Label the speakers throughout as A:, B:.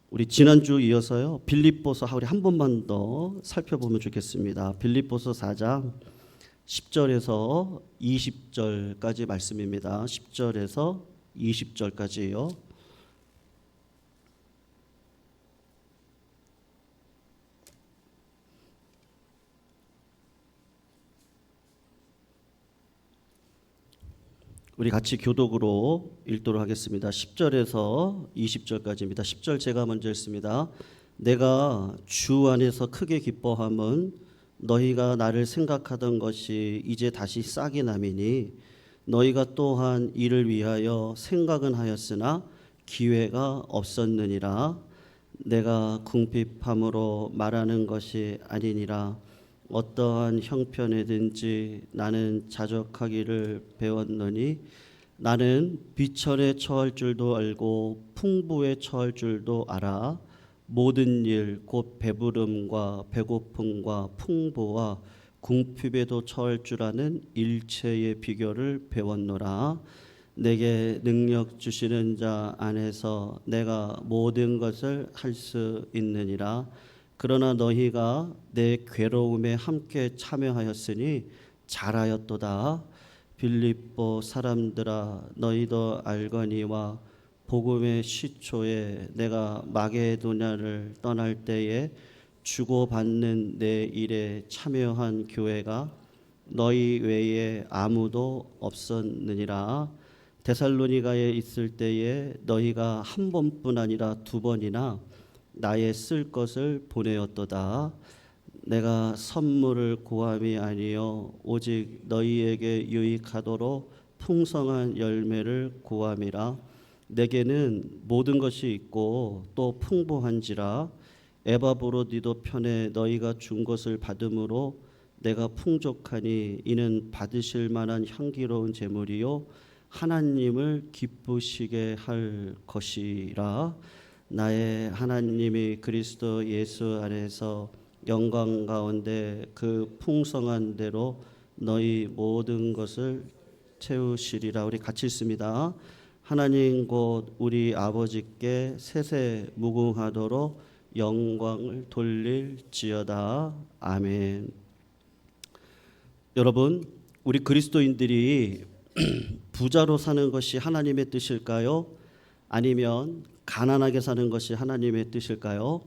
A: 우리 지난주 이어서요. 빌립보서 우리 한 번만 더 살펴보면 좋겠습니다. 빌립보서 4장 10절에서 20절까지 말씀입니다. 10절에서 20절까지요. 우리 같이 교독으로 읽도록 하겠습니다. 10절에서 20절까지입니다. 10절 제가 먼저 읽습니다. 내가 주 안에서 크게 기뻐함은 너희가 나를 생각하던 것이 이제 다시 싹이 남이니 너희가 또한 이를 위하여 생각은 하였으나 기회가 없었느니라. 내가 궁핍함으로 말하는 것이 아니니라. 어떠한 형편에든지 나는 자족하기를 배웠노니 나는 비천에 처할 줄도 알고 풍부에 처할 줄도 알아. 모든 일 곧 배부름과 배고픔과 풍부와 궁핍에도 처할 줄 아는 일체의 비결을 배웠노라. 내게 능력 주시는 자 안에서 내가 모든 것을 할 수 있느니라. 그러나 너희가 내 괴로움에 함께 참여하였으니 잘하였도다. 빌립보 사람들아, 너희도 알거니와 복음의 시초에 내가 마게도냐를 떠날 때에 주고받는 내 일에 참여한 교회가 너희 외에 아무도 없었느니라. 데살로니가에 있을 때에 너희가 한 번뿐 아니라 두 번이나 나의 쓸 것을 보내었도다. 내가 선물을 구함이 아니요 오직 너희에게 유익하도록 풍성한 열매를 구함이라. 내게는 모든 것이 있고 또 풍부한지라. 에바브로디도 편에 너희가 준 것을 받음으로 내가 풍족하니 이는 받으실 만한 향기로운 제물이요 하나님을 기쁘시게 할 것이라. 나의 하나님이 그리스도 예수 안에서 영광 가운데 그 풍성한 대로 너희 모든 것을 채우시리라. 우리 같이 읽습니다. 하나님 곧 우리 아버지께 세세 무궁하도록 영광을 돌릴지어다. 아멘. 여러분, 우리 그리스도인들이 부자로 사는 것이 하나님의 뜻일까요? 아니면 가난하게 사는 것이 하나님의 뜻일까요?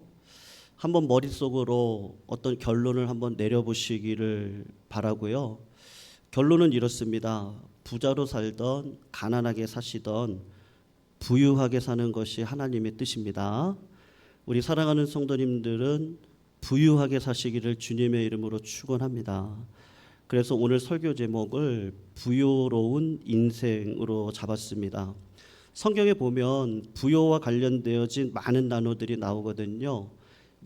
A: 한번 머릿속으로 어떤 결론을 한번 내려보시기를 바라고요. 결론은 이렇습니다. 부자로 살던 가난하게 사시던 부유하게 사는 것이 하나님의 뜻입니다. 우리 사랑하는 성도님들은 부유하게 사시기를 주님의 이름으로 축원합니다. 그래서 오늘 설교 제목을 부유로운 인생으로 잡았습니다. 성경에 보면 부요와 관련되어진 많은 단어들이 나오거든요.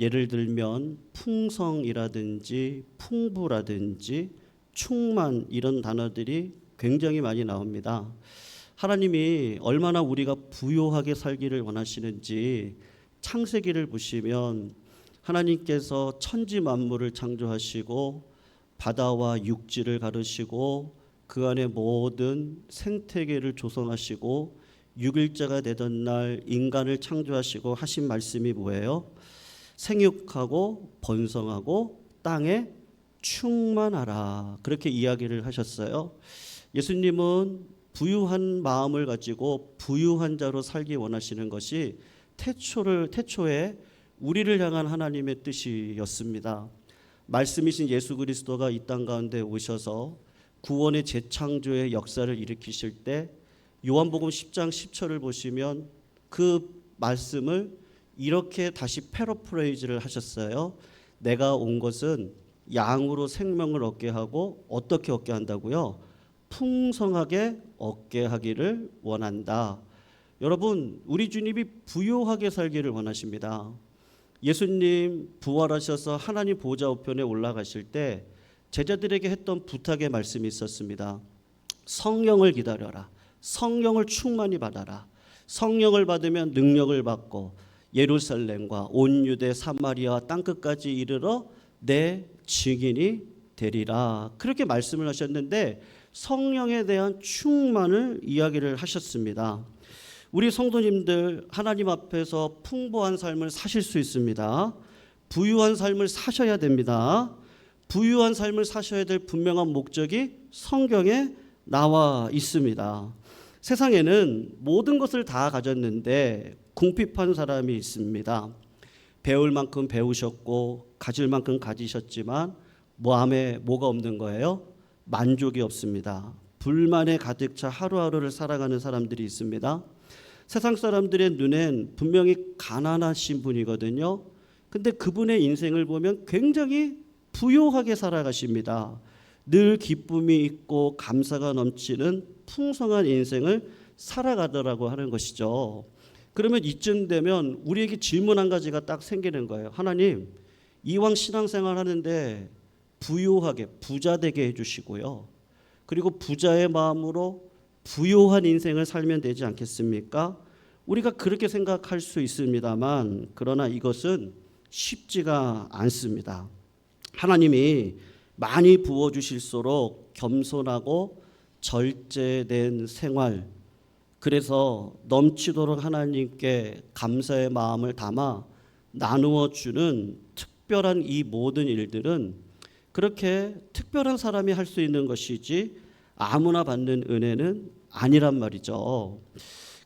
A: 예를 들면 풍성이라든지 풍부라든지 충만 이런 단어들이 굉장히 많이 나옵니다. 하나님이 얼마나 우리가 부요하게 살기를 원하시는지 창세기를 보시면 하나님께서 천지 만물을 창조하시고 바다와 육지를 가르시고 그 안에 모든 생태계를 조성하시고 6일째가 되던 날 인간을 창조하시고 하신 말씀이 뭐예요? 생육하고 번성하고 땅에 충만하라. 그렇게 이야기를 하셨어요. 예수님은 부유한 마음을 가지고 부유한 자로 살기 원하시는 것이 태초에 우리를 향한 하나님의 뜻이었습니다. 말씀이신 예수 그리스도가 이 땅 가운데 오셔서 구원의 재창조의 역사를 일으키실 때 요한복음 10장 10절을 보시면 그 말씀을 이렇게 다시 패러프레이즈를 하셨어요. 내가 온 것은 양으로 생명을 얻게 하고 어떻게 얻게 한다고요? 풍성하게 얻게 하기를 원한다. 여러분, 우리 주님이 부유하게 살기를 원하십니다. 예수님 부활하셔서 하나님 보좌 우편에 올라가실 때 제자들에게 했던 부탁의 말씀이 있었습니다. 성령을 기다려라. 성령을 충만히 받아라. 성령을 받으면 능력을 받고 예루살렘과 온 유대 사마리아 땅끝까지 이르러 내 증인이 되리라. 그렇게 말씀을 하셨는데 성령에 대한 충만을 이야기를 하셨습니다. 우리 성도님들 하나님 앞에서 풍부한 삶을 사실 수 있습니다. 부유한 삶을 사셔야 됩니다. 부유한 삶을 사셔야 될 분명한 목적이 성경에 나와 있습니다. 세상에는 모든 것을 다 가졌는데 궁핍한 사람이 있습니다. 배울 만큼 배우셨고 가질 만큼 가지셨지만 마음에 뭐가 없는 거예요? 만족이 없습니다. 불만에 가득 차 하루하루를 살아가는 사람들이 있습니다. 세상 사람들의 눈엔 분명히 가난하신 분이거든요. 근데 그분의 인생을 보면 굉장히 부유하게 살아가십니다. 늘 기쁨이 있고 감사가 넘치는 풍성한 인생을 살아가더라고 하는 것이죠. 그러면 이쯤 되면 우리에게 질문 한 가지가 딱 생기는 거예요. 하나님, 이왕 신앙생활 하는데 부유하게 부자 되게 해주시고요. 그리고 부자의 마음으로 부유한 인생을 살면 되지 않겠습니까? 우리가 그렇게 생각할 수 있습니다만 그러나 이것은 쉽지가 않습니다. 하나님이 많이 부어주실수록 겸손하고 절제된 생활, 그래서 넘치도록 하나님께 감사의 마음을 담아 나누어 주는 특별한 이 모든 일들은 그렇게 특별한 사람이 할 수 있는 것이지 아무나 받는 은혜는 아니란 말이죠.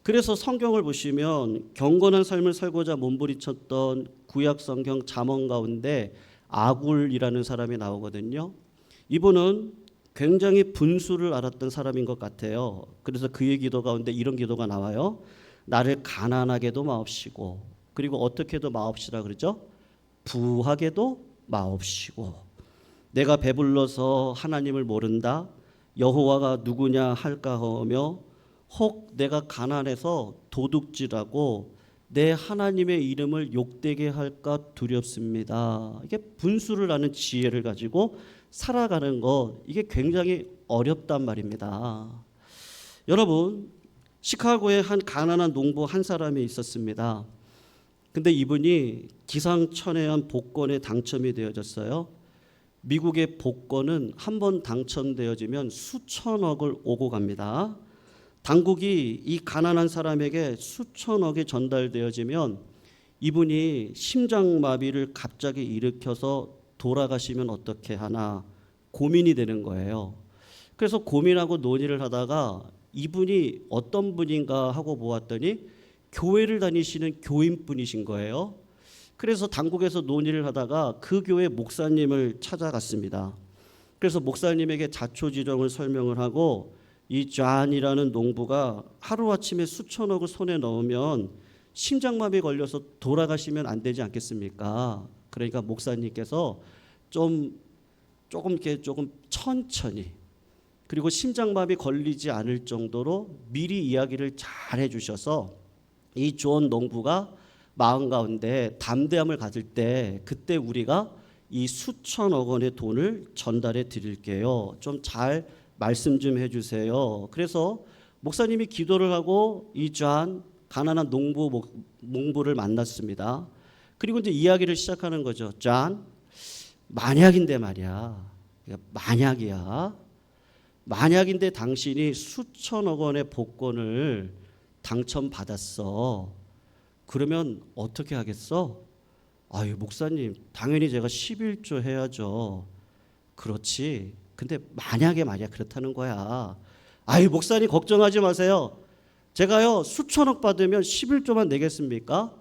A: 그래서 성경을 보시면 경건한 삶을 살고자 몸부림쳤던 구약 성경 잠언 가운데 아굴이라는 사람이 나오거든요. 이분은 굉장히 분수를 알았던 사람인 것 같아요. 그래서 그의 기도 가운데 이런 기도가 나와요. 나를 가난하게도 마옵시고, 그리고 어떻게도 마옵시라 그러죠? 부하게도 마옵시고. 내가 배불러서 하나님을 모른다, 여호와가 누구냐 할까 하며, 혹 내가 가난해서 도둑질하고 내 하나님의 이름을 욕되게 할까 두렵습니다. 이게 분수를 아는 지혜를 가지고 살아가는 것, 이게 굉장히 어렵단 말입니다. 여러분, 시카고에 한 가난한 농부 한 사람이 있었습니다. 근데 이분이 기상천외한 복권에 당첨이 되어졌어요. 미국의 복권은 한 번 당첨되어지면 수천억을 오고 갑니다. 당국이 이 가난한 사람에게 수천억이 전달되어지면 이분이 심장마비를 갑자기 일으켜서 돌아가시면 어떻게 하나 고민이 되는 거예요. 그래서 고민하고 논의를 하다가 이분이 어떤 분인가 하고 보았더니 교회를 다니시는 교인분이신 거예요. 그래서 당국에서 논의를 하다가 그 교회 목사님을 찾아갔습니다. 그래서 목사님에게 자초지종을 설명을 하고 이 존이라는 농부가 하루아침에 수천억을 손에 넣으면 심장마비 걸려서 돌아가시면 안 되지 않겠습니까? 그러니까 목사님께서 조금 천천히, 그리고 심장마비 걸리지 않을 정도로 미리 이야기를 잘 해주셔서 이 존 농부가 마음 가운데 담대함을 가질 때 그때 우리가 이 수천억 원의 돈을 전달해 드릴게요. 좀 잘 말씀 좀 해주세요. 그래서 목사님이 기도를 하고 이 존 가난한 농부를 만났습니다. 그리고 이제 이야기를 시작하는 거죠. 존, 만약인데 말이야. 만약이야. 만약인데 당신이 수천억 원의 복권을 당첨받았어. 그러면 어떻게 하겠어? 아유, 목사님, 당연히 제가 11조 해야죠. 그렇지. 근데 만약에 그렇다는 거야. 아유, 목사님 걱정하지 마세요. 제가요 수천억 받으면 11조만 내겠습니까?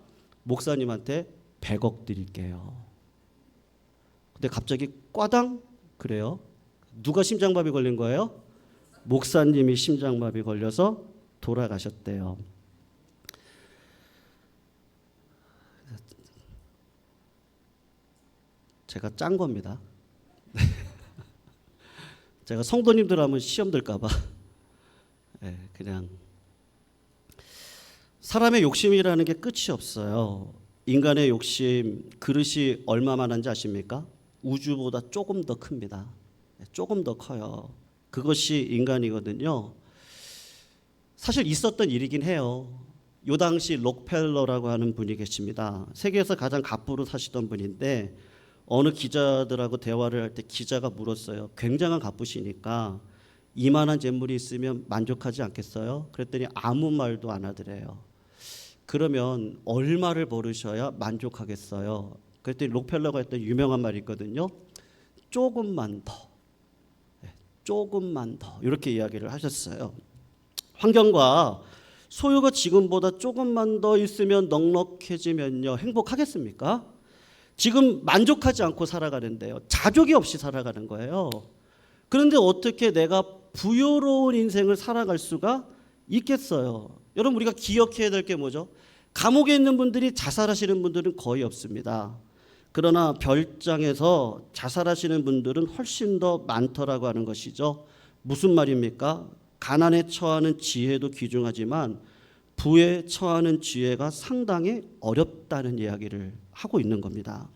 A: 목사님한테 100억 드릴게요. 근데 갑자기 꽈당 그래요. 누가 심장마비 걸린 거예요? 목사님이 심장마비 걸려서 돌아가셨대요. 제가 짠 겁니다. 제가 성도님들 하면 시험 들까 봐 그냥 사람의 욕심이라는 게 끝이 없어요. 인간의 욕심 그릇이 얼마만한지 아십니까? 우주보다 조금 더 큽니다. 조금 더 커요. 그것이 인간이거든요. 사실 있었던 일이긴 해요. 요 당시 록펠러라고 하는 분이 계십니다. 세계에서 가장 갑부로 사시던 분인데 어느 기자들하고 대화를 할 때 기자가 물었어요. 굉장한 갑부시니까 이만한 재물이 있으면 만족하지 않겠어요? 그랬더니 아무 말도 안 하더래요. 그러면 얼마를 벌으셔야 만족하겠어요? 그랬더니 록펠러가 했던 유명한 말이 있거든요. 조금만 더, 조금만 더, 이렇게 이야기를 하셨어요. 환경과 소유가 지금보다 조금만 더 있으면 넉넉해지면요, 행복하겠습니까? 지금 만족하지 않고 살아가는데요, 자족이 없이 살아가는 거예요. 그런데 어떻게 내가 부요로운 인생을 살아갈 수가 있겠어요? 여러분, 우리가 기억해야 될 게 뭐죠? 감옥에 있는 분들이 자살하시는 분들은 거의 없습니다. 그러나 별장에서 자살하시는 분들은 훨씬 더 많더라고 하는 것이죠. 무슨 말입니까? 가난에 처하는 지혜도 귀중하지만 부에 처하는 지혜가 상당히 어렵다는 이야기를 하고 있는 겁니다.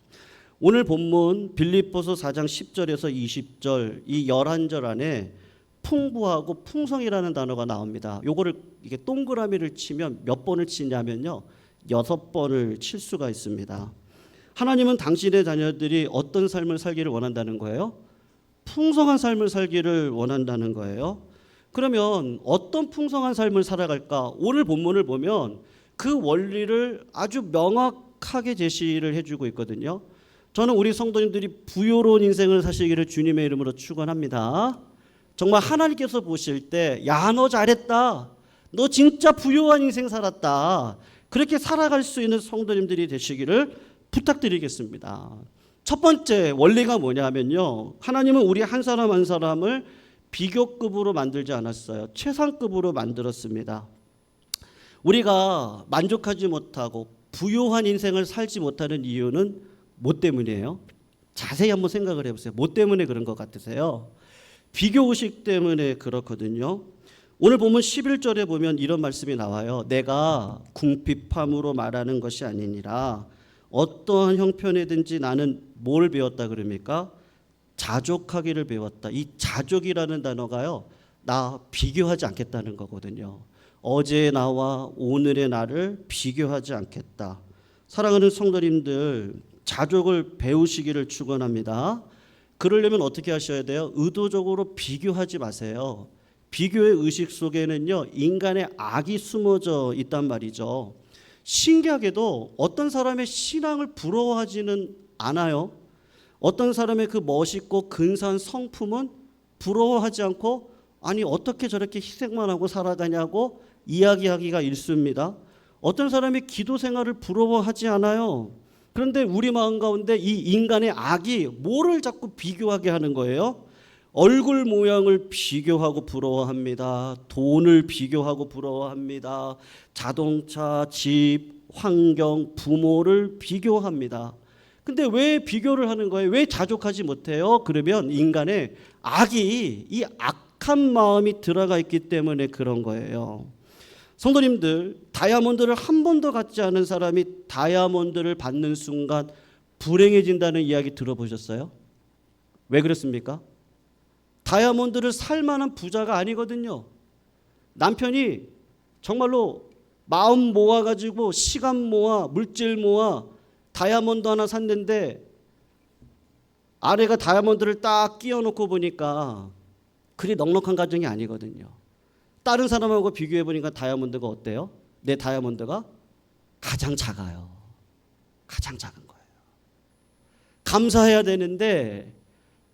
A: 오늘 본문 빌립보서 4장 10절에서 20절 이 11절 안에 풍부하고 풍성이라는 단어가 나옵니다. 요거를 이게 동그라미를 치면 몇 번을 치냐면요, 6번을 칠 수가 있습니다. 하나님은 당신의 자녀들이 어떤 삶을 살기를 원한다는 거예요? 풍성한 삶을 살기를 원한다는 거예요. 그러면 어떤 풍성한 삶을 살아갈까? 오늘 본문을 보면 그 원리를 아주 명확하게 제시를 해주고 있거든요. 저는 우리 성도님들이 부요로운 인생을 사시기를 주님의 이름으로 축원합니다. 정말 하나님께서 보실 때, 야, 너 잘했다, 너 진짜 부요한 인생 살았다, 그렇게 살아갈 수 있는 성도님들이 되시기를 부탁드리겠습니다. 첫 번째 원리가 뭐냐면요, 하나님은 우리 한 사람 한 사람을 비교급으로 만들지 않았어요. 최상급으로 만들었습니다. 우리가 만족하지 못하고 부요한 인생을 살지 못하는 이유는 뭐 때문이에요? 자세히 한번 생각을 해보세요. 뭐 때문에 그런 것 같으세요? 비교의식 때문에 그렇거든요. 오늘 보면 11절에 보면 이런 말씀이 나와요. 내가 궁핍함으로 말하는 것이 아니니라. 어떠한 형편이든지 나는 뭘 배웠다 그럽니까? 자족하기를 배웠다. 이 자족이라는 단어가요, 나 비교하지 않겠다는 거거든요. 어제의 나와 오늘의 나를 비교하지 않겠다. 사랑하는 성도님들, 자족을 배우시기를 축원합니다. 그러려면 어떻게 하셔야 돼요? 의도적으로 비교하지 마세요. 비교의 의식 속에는요, 인간의 악이 숨어져 있단 말이죠. 신기하게도 어떤 사람의 신앙을 부러워하지는 않아요. 어떤 사람의 그 멋있고 근사한 성품은 부러워하지 않고, 아니 어떻게 저렇게 희생만 하고 살아가냐고 이야기하기가 일쑤입니다. 어떤 사람의 기도 생활을 부러워하지 않아요. 그런데 우리 마음 가운데 이 인간의 악이 뭐를 자꾸 비교하게 하는 거예요? 얼굴 모양을 비교하고 부러워합니다. 돈을 비교하고 부러워합니다. 자동차, 집, 환경, 부모를 비교합니다. 근데 왜 비교를 하는 거예요? 왜 자족하지 못해요? 그러면 인간의 악이, 이 악한 마음이 들어가 있기 때문에 그런 거예요. 성도님들, 다이아몬드를 한 번도 갖지 않은 사람이 다이아몬드를 받는 순간 불행해진다는 이야기 들어보셨어요? 왜 그렇습니까? 다이아몬드를 살 만한 부자가 아니거든요. 남편이 정말로 마음 모아가지고 시간 모아 물질 모아 다이아몬드 하나 샀는데 아내가 다이아몬드를 딱 끼워놓고 보니까 그리 넉넉한 가정이 아니거든요. 다른 사람하고 비교해 보니까 다이아몬드가 어때요? 내 다이아몬드가 가장 작아요. 가장 작은 거예요. 감사해야 되는데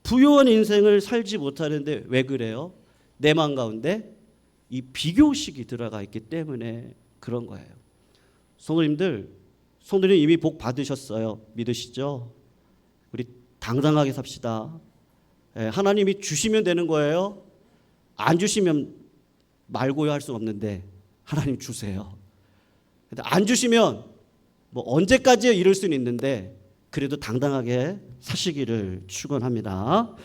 A: 부요한 인생을 살지 못하는데 왜 그래요? 내 마음 가운데 이 비교의식이 들어가 있기 때문에 그런 거예요. 성도님들, 성도님 이미 복 받으셨어요. 믿으시죠? 우리 당당하게 삽시다. 하나님이 주시면 되는 거예요. 안 주시면 말고요 할 수 없는데 하나님 주세요. 안 주시면 뭐 언제까지 이럴 수는 있는데 그래도 당당하게 사시기를 축원합니다.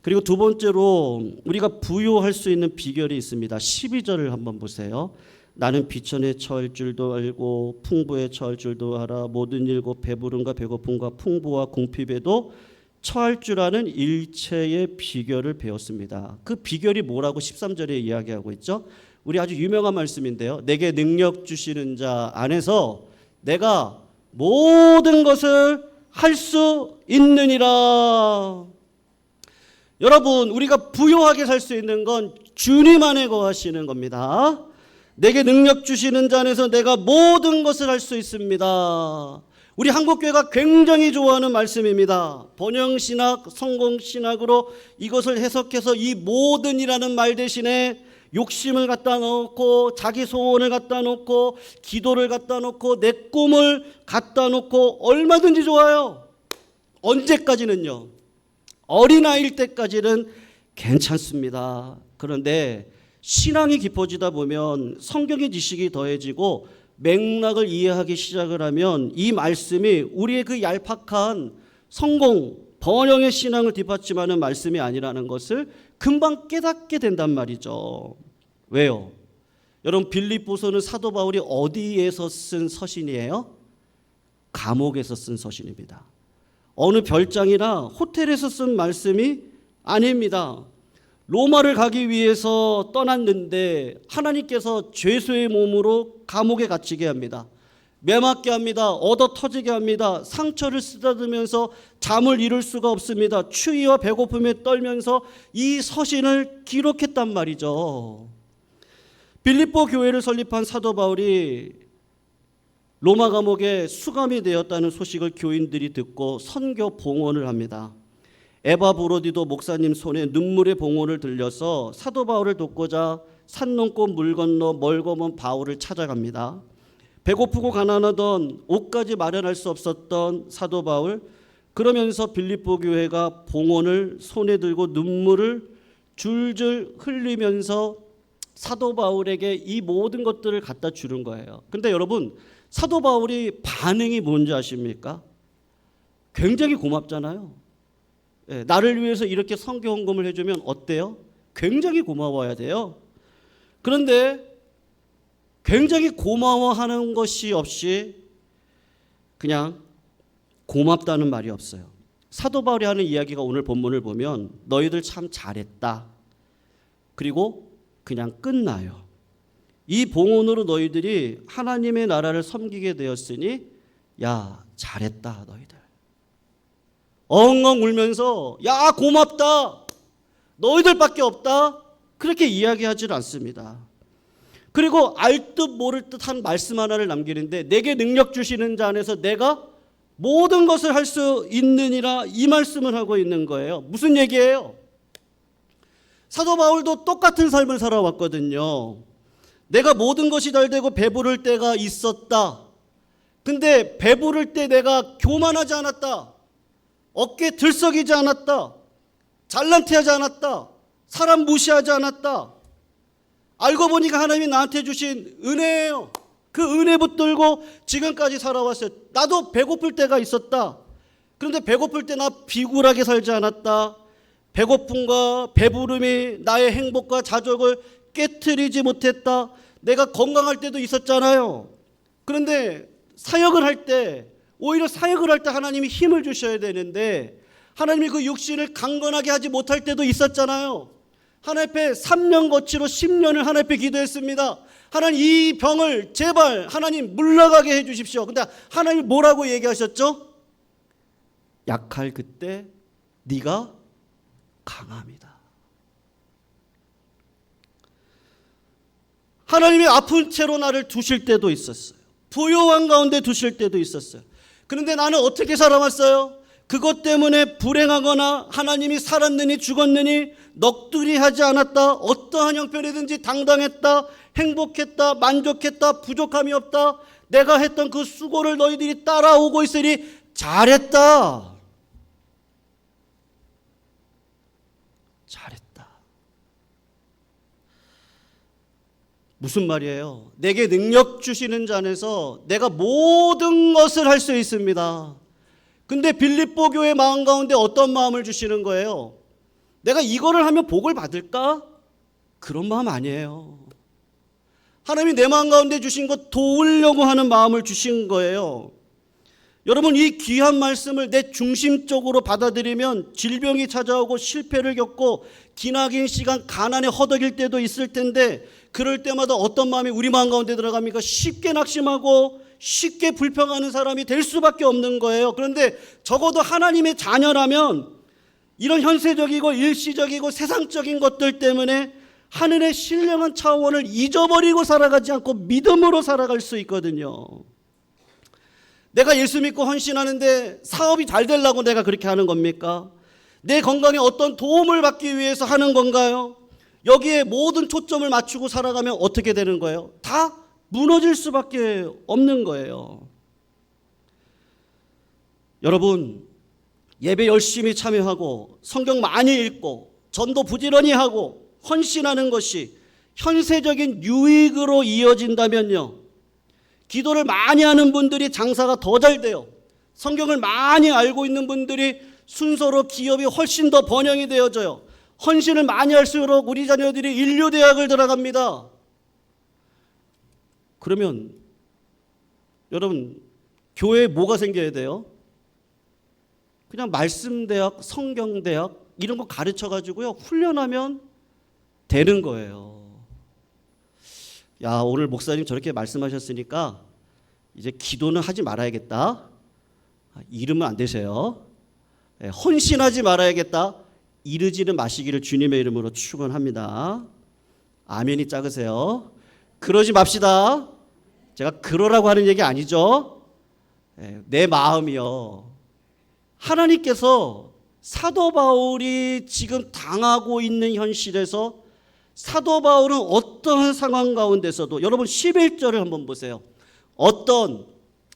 A: 그리고 두 번째로 우리가 부요할 수 있는 비결이 있습니다. 12절을 한번 보세요. 나는 비천에 처할 줄도 알고 풍부에 처할 줄도 알아. 모든 일과 배부름과 배고픔과 풍부와 궁핍에도 처할 줄 아는 일체의 비결을 배웠습니다. 그 비결이 뭐라고 13절에 이야기하고 있죠. 우리 아주 유명한 말씀인데요. 내게 능력 주시는 자 안에서 내가 모든 것을 할 수 있느니라. 여러분, 우리가 부요하게 살 수 있는 건 주님 안에 거하시는 겁니다. 내게 능력 주시는 자 안에서 내가 모든 것을 할 수 있습니다. 우리 한국교회가 굉장히 좋아하는 말씀입니다. 번영신학, 성공신학으로 이것을 해석해서 이 모든이라는 말 대신에 욕심을 갖다 놓고 자기 소원을 갖다 놓고 기도를 갖다 놓고 내 꿈을 갖다 놓고 얼마든지 좋아요. 언제까지는요? 어린아이일 때까지는 괜찮습니다. 그런데 신앙이 깊어지다 보면 성경의 지식이 더해지고 맥락을 이해하기 시작을 하면 이 말씀이 우리의 그 얄팍한 성공, 번영의 신앙을 뒷받침하는 말씀이 아니라는 것을 금방 깨닫게 된단 말이죠. 왜요? 여러분, 빌립보서는 사도 바울이 어디에서 쓴 서신이에요? 감옥에서 쓴 서신입니다. 어느 별장이나 호텔에서 쓴 말씀이 아닙니다. 로마를 가기 위해서 떠났는데 하나님께서 죄수의 몸으로 감옥에 갇히게 합니다. 매맞게 합니다. 얻어 터지게 합니다. 상처를 쓰다듬으면서 잠을 이룰 수가 없습니다. 추위와 배고픔에 떨면서 이 서신을 기록했단 말이죠. 빌립보 교회를 설립한 사도 바울이 로마 감옥에 수감이 되었다는 소식을 교인들이 듣고 선교 봉헌을 합니다. 에바 브로디도 목사님 손에 눈물의 봉헌을 들려서 사도 바울을 돕고자 산 넘고 물 건너 멀고 먼 바울을 찾아갑니다. 배고프고 가난하던 옷까지 마련할 수 없었던 사도 바울, 그러면서 빌립보 교회가 봉헌을 손에 들고 눈물을 줄줄 흘리면서 사도 바울에게 이 모든 것들을 갖다 주는 거예요. 근데 여러분, 사도 바울이 반응이 뭔지 아십니까? 굉장히 고맙잖아요. 나를 위해서 이렇게 선교 헌금을 해주면 어때요? 굉장히 고마워야 돼요. 그런데 굉장히 고마워하는 것이 없이 그냥 고맙다는 말이 없어요. 사도 바울이 하는 이야기가 오늘 본문을 보면 너희들 참 잘했다. 그리고 그냥 끝나요. 이 봉헌으로 너희들이 하나님의 나라를 섬기게 되었으니 야, 잘했다 너희들. 엉엉 울면서 야, 고맙다. 너희들밖에 없다. 그렇게 이야기하지 않습니다. 그리고 알 듯 모를 듯한 말씀 하나를 남기는데 내게 능력 주시는 자 안에서 내가 모든 것을 할 수 있느니라, 이 말씀을 하고 있는 거예요. 무슨 얘기예요? 사도 바울도 똑같은 삶을 살아왔거든요. 내가 모든 것이 잘 되고 배부를 때가 있었다. 근데 배부를 때 내가 교만하지 않았다. 어깨 들썩이지 않았다. 잘난티하지 않았다. 사람 무시하지 않았다. 알고 보니까 하나님이 나한테 주신 은혜예요. 그 은혜 붙들고 지금까지 살아왔어요. 나도 배고플 때가 있었다. 그런데 배고플 때 나 비굴하게 살지 않았다. 배고픔과 배부름이 나의 행복과 자족을 깨트리지 못했다. 내가 건강할 때도 있었잖아요. 그런데 사역을 할 때, 오히려 사역을 할 때 하나님이 힘을 주셔야 되는데 하나님이 그 육신을 강건하게 하지 못할 때도 있었잖아요. 하나님 앞에 3년 거치로 10년을 하나님 앞에 기도했습니다. 하나님, 이 병을 제발 하나님 물러가게 해 주십시오. 근데 하나님이 뭐라고 얘기하셨죠? 약할 그때 네가 강합니다. 하나님이 아픈 채로 나를 두실 때도 있었어요. 부요한 가운데 두실 때도 있었어요. 그런데 나는 어떻게 살아왔어요? 그것 때문에 불행하거나 하나님이 살았느니 죽었느니 넋두리 하지 않았다. 어떠한 형편이든지 당당했다. 행복했다. 만족했다. 부족함이 없다. 내가 했던 그 수고를 너희들이 따라오고 있으니 잘했다. 잘했다. 무슨 말이에요? 내게 능력 주시는 자 안에서 내가 모든 것을 할 수 있습니다. 근데 빌립보 교회 마음 가운데 어떤 마음을 주시는 거예요? 내가 이거를 하면 복을 받을까? 그런 마음 아니에요. 하나님이 내 마음 가운데 주신 것 도우려고 하는 마음을 주신 거예요. 여러분, 이 귀한 말씀을 내 중심적으로 받아들이면 질병이 찾아오고 실패를 겪고 기나긴 시간 가난에 허덕일 때도 있을 텐데 그럴 때마다 어떤 마음이 우리 마음 가운데 들어갑니까? 쉽게 낙심하고 쉽게 불평하는 사람이 될 수밖에 없는 거예요. 그런데 적어도 하나님의 자녀라면 이런 현세적이고 일시적이고 세상적인 것들 때문에 하늘의 신령한 차원을 잊어버리고 살아가지 않고 믿음으로 살아갈 수 있거든요. 내가 예수 믿고 헌신하는데 사업이 잘 되려고 내가 그렇게 하는 겁니까? 내 건강에 어떤 도움을 받기 위해서 하는 건가요? 여기에 모든 초점을 맞추고 살아가면 어떻게 되는 거예요? 다 무너질 수밖에 없는 거예요. 여러분, 예배 열심히 참여하고 성경 많이 읽고 전도 부지런히 하고 헌신하는 것이 현세적인 유익으로 이어진다면요, 기도를 많이 하는 분들이 장사가 더 잘 돼요. 성경을 많이 알고 있는 분들이 순서로 기업이 훨씬 더 번영이 되어져요. 헌신을 많이 할수록 우리 자녀들이 인류대학을 들어갑니다. 그러면 여러분, 교회에 뭐가 생겨야 돼요? 그냥 말씀대학, 성경대학 이런 거 가르쳐가지고요, 훈련하면 되는 거예요. 야, 오늘 목사님 저렇게 말씀하셨으니까 이제 기도는 하지 말아야겠다. 이러면 안 되세요. 헌신하지 말아야겠다. 이르지는 마시기를 주님의 이름으로 축원합니다. 아멘이 작으세요. 그러지 맙시다. 제가 그러라고 하는 얘기 아니죠. 내 마음이요. 하나님께서 사도 바울이 지금 당하고 있는 현실에서 사도 바울은 어떤 상황 가운데서도, 여러분 11절을 한번 보세요. 어떤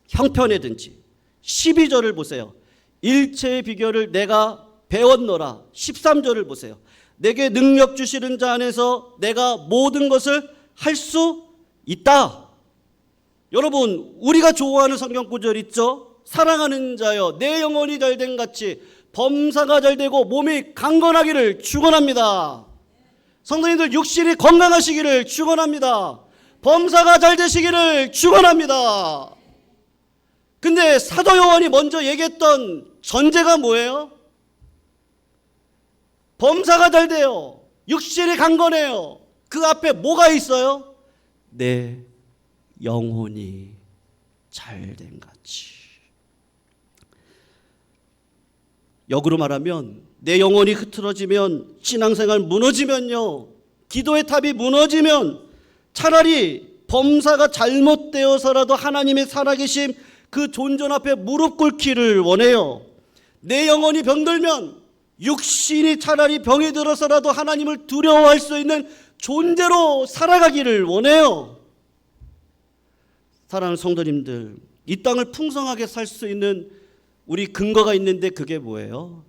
A: 형편이든지 12절을 보세요. 일체의 비결을 내가 배웠노라. 13절을 보세요. 내게 능력 주시는 자 안에서 내가 모든 것을 할 수 있다. 여러분, 우리가 좋아하는 성경 구절 있죠? 사랑하는 자여 내 영혼이 잘된 같이 범사가 잘되고 몸이 강건하기를 축원합니다. 성도님들 육신이 건강하시기를 축원합니다. 범사가 잘 되시기를 축원합니다. 근데 사도 요한이 먼저 얘기했던 전제가 뭐예요? 범사가 잘 돼요. 육신이 강건해요. 그 앞에 뭐가 있어요? 내 영혼이 잘된 같이. 역으로 말하면 내 영혼이 흐트러지면, 신앙생활 무너지면요, 기도의 탑이 무너지면 차라리 범사가 잘못되어서라도 하나님의 살아계심 그 존전 앞에 무릎 꿇기를 원해요. 내 영혼이 병들면 육신이 차라리 병이 들어서라도 하나님을 두려워할 수 있는 존재로 살아가기를 원해요. 사랑하는 성도님들, 이 땅을 풍성하게 살 수 있는 우리 근거가 있는데 그게 뭐예요?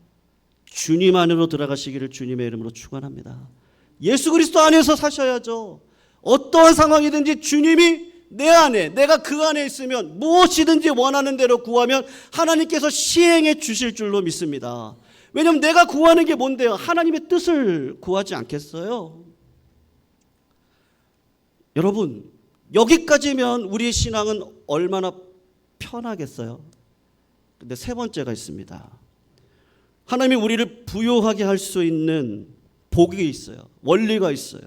A: 주님 안으로 들어가시기를 주님의 이름으로 축원합니다. 예수 그리스도 안에서 사셔야죠. 어떠한 상황이든지 주님이 내 안에, 내가 그 안에 있으면 무엇이든지 원하는 대로 구하면 하나님께서 시행해 주실 줄로 믿습니다. 왜냐하면 내가 구하는 게 뭔데요? 하나님의 뜻을 구하지 않겠어요? 여러분, 여기까지면 우리의 신앙은 얼마나 편하겠어요? 근데 세 번째가 있습니다. 하나님이 우리를 부요하게 할 수 있는 복이 있어요. 원리가 있어요.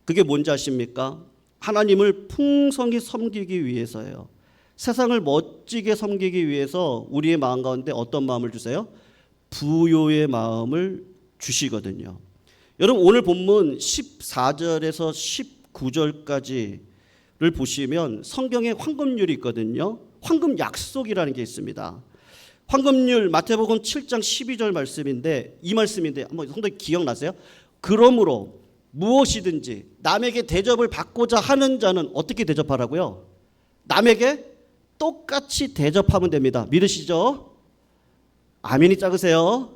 A: 그게 뭔지 아십니까? 하나님을 풍성히 섬기기 위해서예요. 세상을 멋지게 섬기기 위해서 우리의 마음 가운데 어떤 마음을 주세요? 부요의 마음을 주시거든요. 여러분, 오늘 본문 14절에서 19절까지를 보시면 성경에 황금률이 있거든요. 황금 약속이라는 게 있습니다. 황금률 마태복음 7장 12절 말씀인데, 이 말씀인데 한번 성도님 기억나세요? 그러므로 무엇이든지 남에게 대접을 받고자 하는 자는 어떻게 대접하라고요? 남에게 똑같이 대접하면 됩니다. 믿으시죠? 아멘이 작으세요?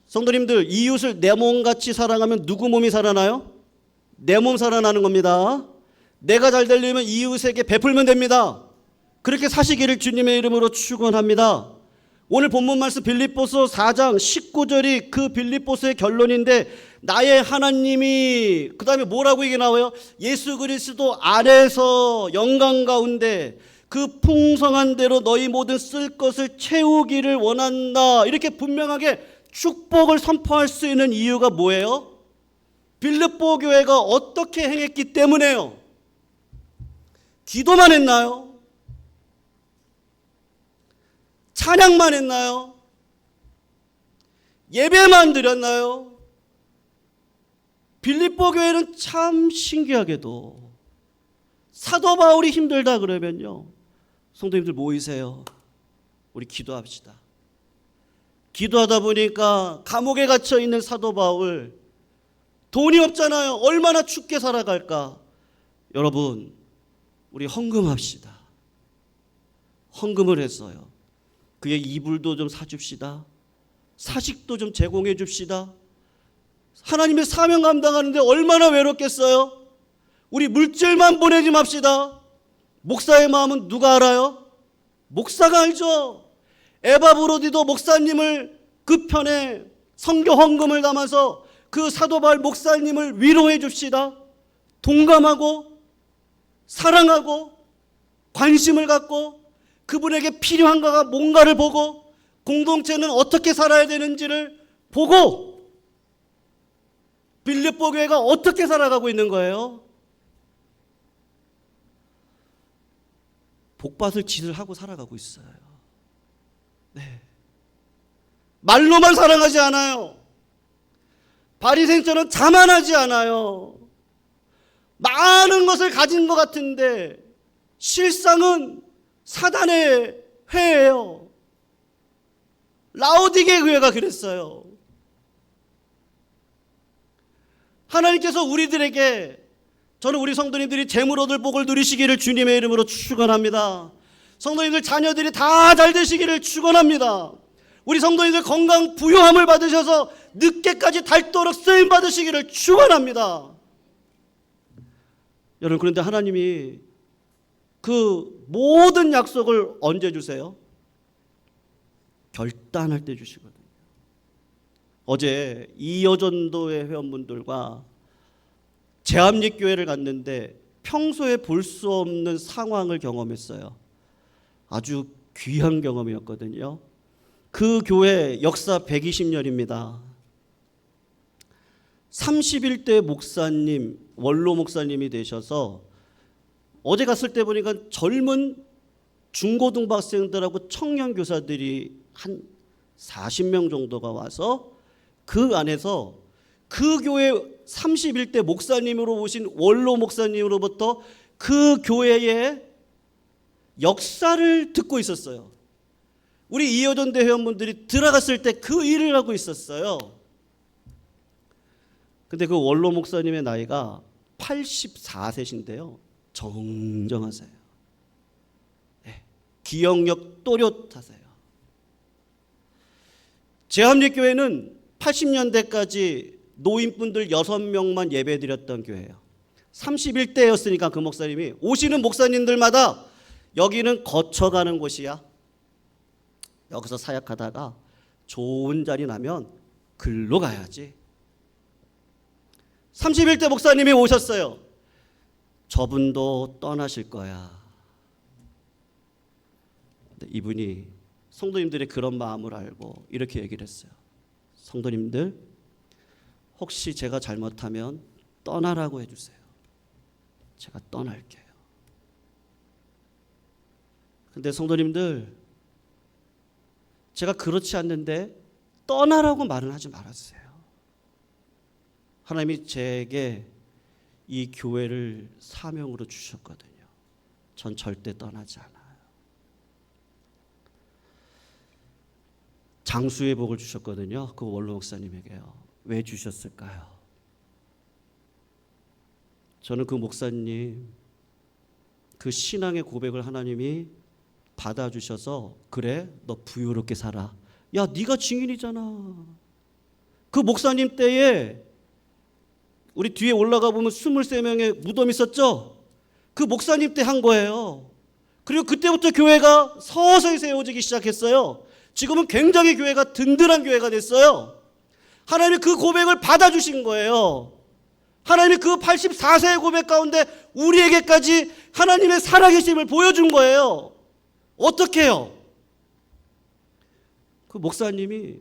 A: 성도님들, 이웃을 내 몸같이 사랑하면 누구 몸이 살아나요? 내 몸 살아나는 겁니다. 내가 잘 되려면 이웃에게 베풀면 됩니다. 그렇게 사시기를 주님의 이름으로 축원합니다. 오늘 본문 말씀 빌립보서 4장 19절이 그 빌립보서의 결론인데, 나의 하나님이, 그 다음에 뭐라고 이게 나와요? 예수 그리스도 안에서 영광 가운데 그 풍성한 대로 너희 모든 쓸 것을 채우기를 원한다. 이렇게 분명하게 축복을 선포할 수 있는 이유가 뭐예요? 빌립보 교회가 어떻게 행했기 때문에요. 기도만 했나요? 찬양만 했나요? 예배만 드렸나요? 빌립보 교회는 참 신기하게도 사도 바울이 힘들다 그러면요, 성도님들 모이세요. 우리 기도합시다. 기도하다 보니까 감옥에 갇혀 있는 사도 바울, 돈이 없잖아요. 얼마나 춥게 살아갈까. 여러분, 우리 헌금합시다. 헌금을 했어요. 그의 이불도 좀 사줍시다. 사식도 좀 제공해 줍시다. 하나님의 사명 감당하는데 얼마나 외롭겠어요. 우리 물질만 보내지 맙시다. 목사의 마음은 누가 알아요? 목사가 알죠. 에바 브로디도 목사님을 그 편에 선교 헌금을 담아서 그 사도 바울 목사님을 위로해 줍시다. 동감하고 사랑하고 관심을 갖고 그분에게 필요한가가 뭔가를 보고 공동체는 어떻게 살아야 되는지를 보고 빌립보 교회가 어떻게 살아가고 있는 거예요? 복받을 짓을 하고 살아가고 있어요. 네. 말로만 사랑하지 않아요. 바리새인처럼 자만하지 않아요. 많은 것을 가진 것 같은데 실상은 사단의 회예요. 라오디게 교회가 그랬어요. 하나님께서 우리들에게, 저는 우리 성도님들이 재물 얻을 복을 누리시기를 주님의 이름으로 축원합니다. 성도님들 자녀들이 다 잘 되시기를 축원합니다. 우리 성도님들 건강 부요함을 받으셔서 늦게까지 닳도록 쓰임 받으시기를 축원합니다. 여러분, 그런데 하나님이 그 모든 약속을 언제 주세요? 결단할 때 주시거든요. 어제 이여전도회 회원분들과 제암립교회를 갔는데 평소에 볼 수 없는 상황을 경험했어요. 아주 귀한 경험이었거든요. 그 교회 역사 120년입니다. 31대 목사님, 원로 목사님이 되셔서 어제 갔을 때 보니까 젊은 중고등부 학생들하고 청년 교사들이 한 40명 정도가 와서 그 안에서 그 교회 31대 목사님으로 오신 원로 목사님으로부터 그 교회의 역사를 듣고 있었어요. 우리 이여전대 회원분들이 들어갔을 때 그 일을 하고 있었어요. 근데 그 원로 목사님의 나이가 84세신데요. 정정하세요. 네. 기억력 또렷하세요. 제암립교회는 80년대까지 노인분들 6명만 예배드렸던 교회예요. 31대였으니까 그 목사님이 오시는 목사님들마다 여기는 거쳐가는 곳이야. 여기서 사역하다가 좋은 자리 나면 글로 가야지. 31대 목사님이 오셨어요. 저분도 떠나실 거야. 근데 이분이 성도님들의 그런 마음을 알고 이렇게 얘기를 했어요. 성도님들, 혹시 제가 잘못하면 떠나라고 해주세요. 제가 떠날게요. 근데 성도님들, 제가 그렇지 않는데 떠나라고 말은 하지 말았어요. 하나님이 제게 이 교회를 사명으로 주셨거든요. 전 절대 떠나지 않아요. 장수의 복을 주셨거든요. 그 원로 목사님에게요. 왜 주셨을까요? 저는 그 목사님 그 신앙의 고백을 하나님이 받아주셔서, 그래 너 부유롭게 살아. 야, 네가 증인이잖아. 그 목사님 때에 우리 뒤에 올라가 보면 23명의 무덤 있었죠? 그 목사님 때 한 거예요. 그리고 그때부터 교회가 서서히 세워지기 시작했어요. 지금은 굉장히 교회가 든든한 교회가 됐어요. 하나님이 그 고백을 받아주신 거예요. 하나님이 그 84세의 고백 가운데 우리에게까지 하나님의 살아계심을 보여준 거예요. 어떻게 해요? 그 목사님이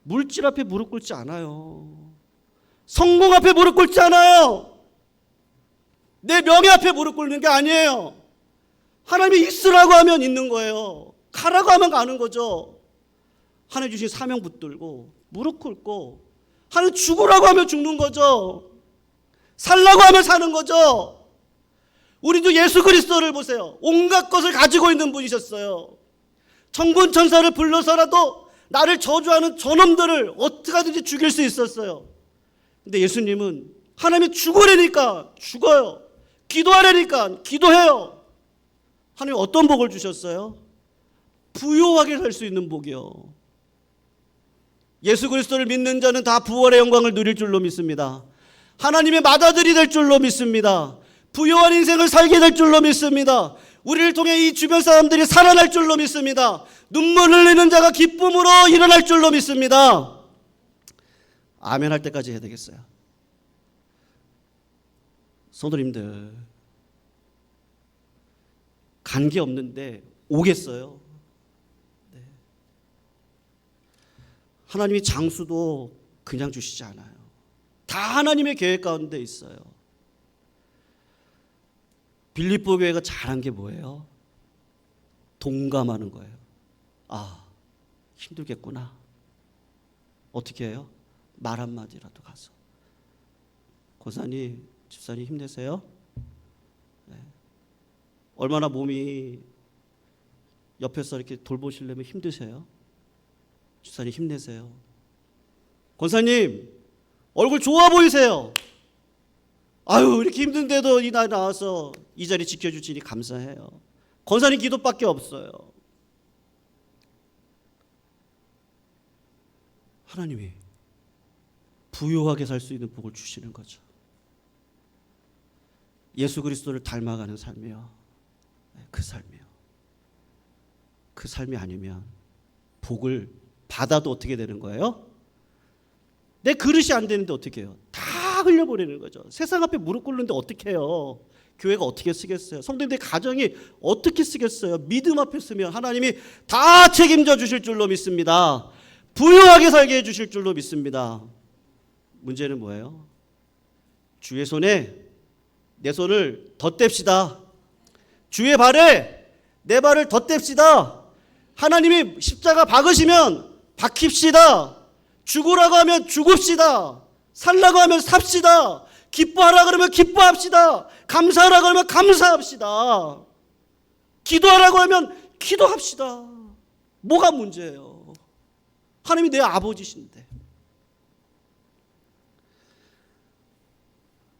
A: 물질 앞에 무릎 꿇지 않아요. 성공 앞에 무릎 꿇지 않아요. 내 명예 앞에 무릎 꿇는 게 아니에요. 하나님이 있으라고 하면 있는 거예요. 가라고 하면 가는 거죠. 하나님 주신 사명 붙들고 무릎 꿇고 하나님 죽으라고 하면 죽는 거죠. 살라고 하면 사는 거죠. 우리도 예수 그리스도를 보세요. 온갖 것을 가지고 있는 분이셨어요. 천군 천사를 불러서라도 나를 저주하는 저놈들을 어떻게 하든지 죽일 수 있었어요. 근데 예수님은 하나님이 죽으려니까 죽어요. 기도하려니까 기도해요. 하나님 어떤 복을 주셨어요? 부요하게 살 수 있는 복이요. 예수 그리스도를 믿는 자는 다 부활의 영광을 누릴 줄로 믿습니다. 하나님의 맏아들이 될 줄로 믿습니다. 부요한 인생을 살게 될 줄로 믿습니다. 우리를 통해 이 주변 사람들이 살아날 줄로 믿습니다. 눈물 흘리는 자가 기쁨으로 일어날 줄로 믿습니다. 아멘 할 때까지 해야 되겠어요. 성도님들, 관계 없는데 오겠어요? 네. 하나님이 장수도 그냥 주시지 않아요. 다 하나님의 계획 가운데 있어요. 빌립보 교회가 잘한 게 뭐예요? 동감하는 거예요. 아, 힘들겠구나. 어떻게 해요? 말 한마디라도 가서, 권사님, 집사님 힘내세요. 네. 얼마나 몸이 옆에서 이렇게 돌보시려면 힘드세요. 집사님 힘내세요. 권사님 얼굴 좋아 보이세요. 아유, 이렇게 힘든데도 이 날 나와서 이 자리 지켜주시니 감사해요. 권사님 기도밖에 없어요. 하나님이 부요하게 살 수 있는 복을 주시는 거죠. 예수 그리스도를 닮아가는 삶이요. 그 삶이요. 그 삶이 아니면 복을 받아도 어떻게 되는 거예요? 내 그릇이 안 되는데 어떻게 해요? 다 흘려버리는 거죠. 세상 앞에 무릎 꿇는데 어떻게 해요? 교회가 어떻게 쓰겠어요? 성도님들 가정이 어떻게 쓰겠어요? 믿음 앞에 쓰면 하나님이 다 책임져 주실 줄로 믿습니다. 부유하게 살게 해주실 줄로 믿습니다. 문제는 뭐예요? 주의 손에 내 손을 덧댑시다. 주의 발에 내 발을 덧댑시다. 하나님이 십자가 박으시면 박힙시다. 죽으라고 하면 죽읍시다. 살라고 하면 삽시다. 기뻐하라 그러면 기뻐합시다. 감사하라 그러면 감사합시다. 기도하라고 하면 기도합시다. 뭐가 문제예요? 하나님이 내 아버지신데.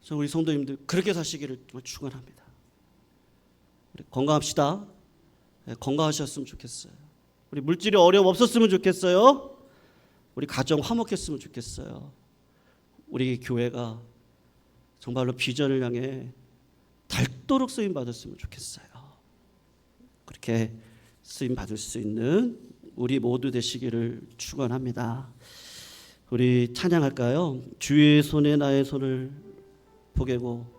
A: 저 우리 성도님들 그렇게 사시기를 정말 축원합니다. 우리 건강합시다. 네, 건강하셨으면 좋겠어요. 우리 물질이 어려움 없었으면 좋겠어요. 우리 가정 화목했으면 좋겠어요. 우리 교회가 정말로 비전을 향해 닳도록 쓰임 받았으면 좋겠어요. 그렇게 쓰임 받을 수 있는 우리 모두 되시기를 축원합니다. 우리 찬양할까요? 주의 손에 나의 손을 보게고